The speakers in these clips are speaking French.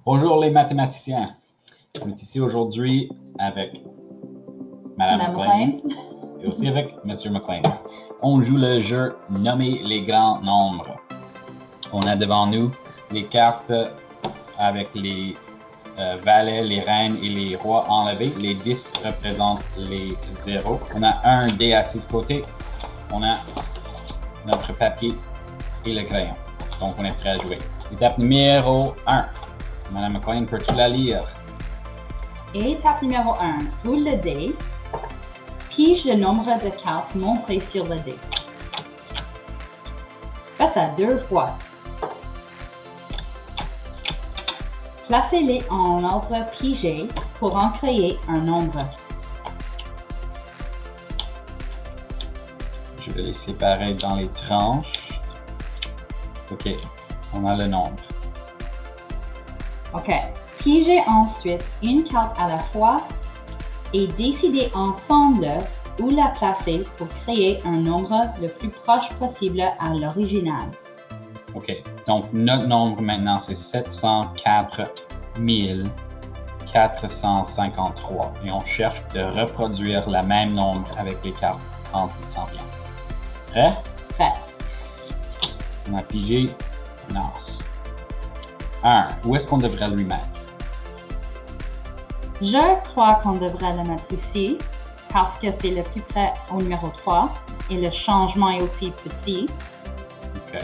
Bonjour les mathématiciens. On est ici aujourd'hui avec Madame McLean et aussi avec Monsieur McLean. On joue le jeu Nommer les grands nombres. On a devant nous les cartes avec les valets, les reines et les rois enlevés. Les 10 représentent les 0. On a un dé à 6 côtés. On a notre papier et le crayon. Donc on est prêt à jouer. Étape numéro 1. Madame McLean, peux-tu la lire? Étape numéro 1. Roule le dé. Pige le nombre de cartes montrées sur le dé. Fais ça 2 fois. Placez-les en ordre pigé pour en créer un nombre. Je vais les séparer dans les tranches. OK, on a le nombre. OK. Pigez ensuite une carte à la fois et décidez ensemble où la placer pour créer un nombre le plus proche possible à l'original. OK, donc notre nombre maintenant, c'est 704 453. Et on cherche de reproduire le même nombre avec les cartes quand il s'en vient. Prêt? Prêt. On a pigé un as. 1. Où est-ce qu'on devrait lui mettre? Je crois qu'on devrait le mettre ici parce que c'est le plus près au numéro 3 et le changement est aussi petit. OK.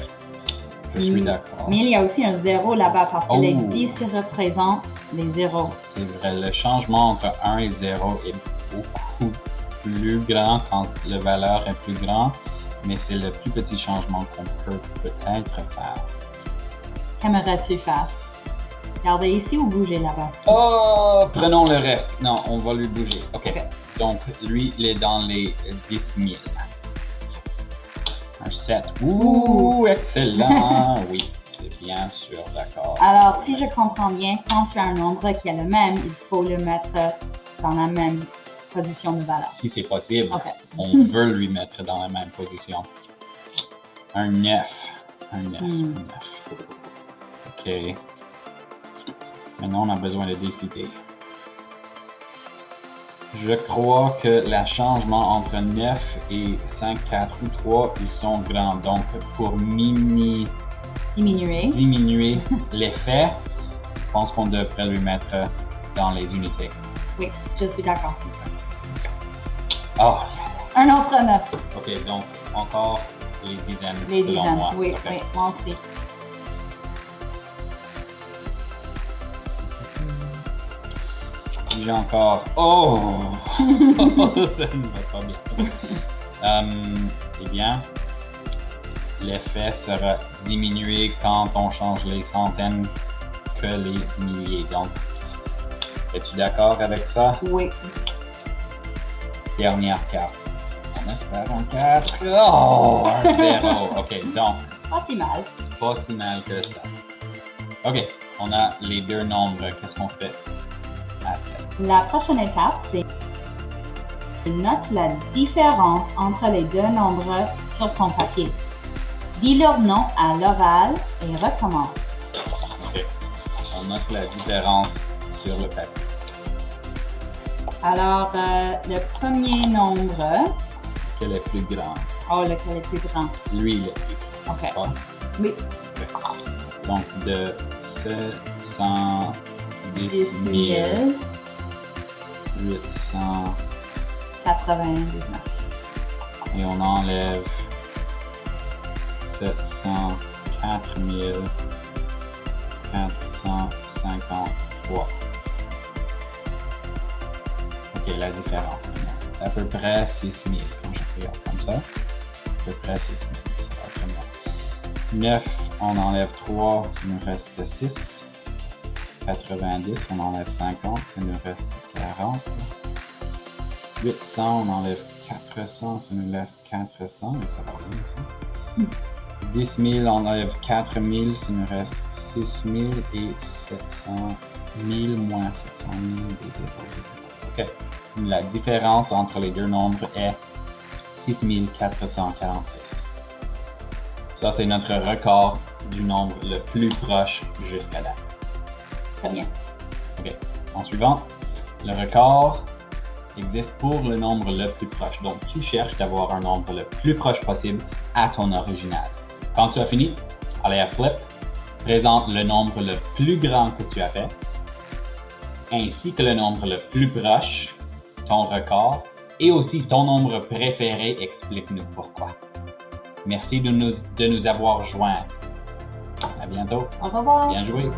Je suis d'accord. Mais il y a aussi un 0 là-bas parce que les 10 représentent les 0. C'est vrai, le changement entre 1 et 0 est beaucoup plus grand quand la valeur est plus grande, mais c'est le plus petit changement qu'on peut peut-être faire. Qu'aimerais-tu faire? Garder ici ou bouger là-bas? Oh, prenons le reste. Non, on va lui bouger. OK. Donc, lui, il est dans les 10 000. Un 7. Ouh, excellent. Oui, c'est bien sûr, d'accord. Alors, si je comprends bien, quand tu as un nombre qui est le même, il faut le mettre dans la même position de valeur. Si c'est possible, okay. On veut lui mettre dans la même position. Un 9. Un 9. Un 9. OK. Maintenant, on a besoin de décider. Je crois que le changement entre 9 et 5, 4 ou 3, ils sont grands. Donc, pour diminuer l'effet, je pense qu'on devrait lui mettre dans les unités. Oui, je suis d'accord. Oh. Un autre 9. OK, donc encore les dizaines, les selon dizaines. moi. Oui, okay. Oui, moi aussi. J'ai encore... Oh! Ça ne va pas bien. Eh bien, l'effet sera diminué quand on change les centaines que les milliers. Donc, es-tu d'accord avec ça? Oui. Dernière carte. On espère un 4. Oh! Un 0. OK, donc... Pas si mal. Pas si mal que ça. OK, on a les deux nombres. Qu'est-ce qu'on fait après? La prochaine étape, c'est note la différence entre les deux nombres sur ton papier. Dis leur nom à l'oral et recommence. OK. On note la différence sur le papier. Alors, le premier nombre... Lequel est plus grand? Oh, lequel est plus grand? Lui, il est plus grand, OK. n'est-ce pas? Oui. Okay. Donc, de 710 000... 899. Et on enlève 704 453. OK, la différence maintenant. À peu près 6 000. Quand je regarde comme ça, à peu près 6 000. Ça va être bon. 9, on enlève 3, ça nous reste 6. 90, on enlève 50, ça nous reste 40. 800, on enlève 400, ça nous laisse 400, et ça va bien ça. 10 000, on enlève 4 000, ça nous reste 6 000 et 700 000 moins 700 000 des 0. OK. La différence entre les deux nombres est 6 446. Ça, c'est notre record du nombre le plus proche jusqu'à date. Très bien. OK. En suivant, le record existe pour le nombre le plus proche. Donc, tu cherches d'avoir un nombre le plus proche possible à ton original. Quand tu as fini, allez à Flip, présente le nombre le plus grand que tu as fait, ainsi que le nombre le plus proche, ton record, et aussi ton nombre préféré. Explique-nous pourquoi. Merci de nous avoir joints. À bientôt. Au revoir. Bien joué.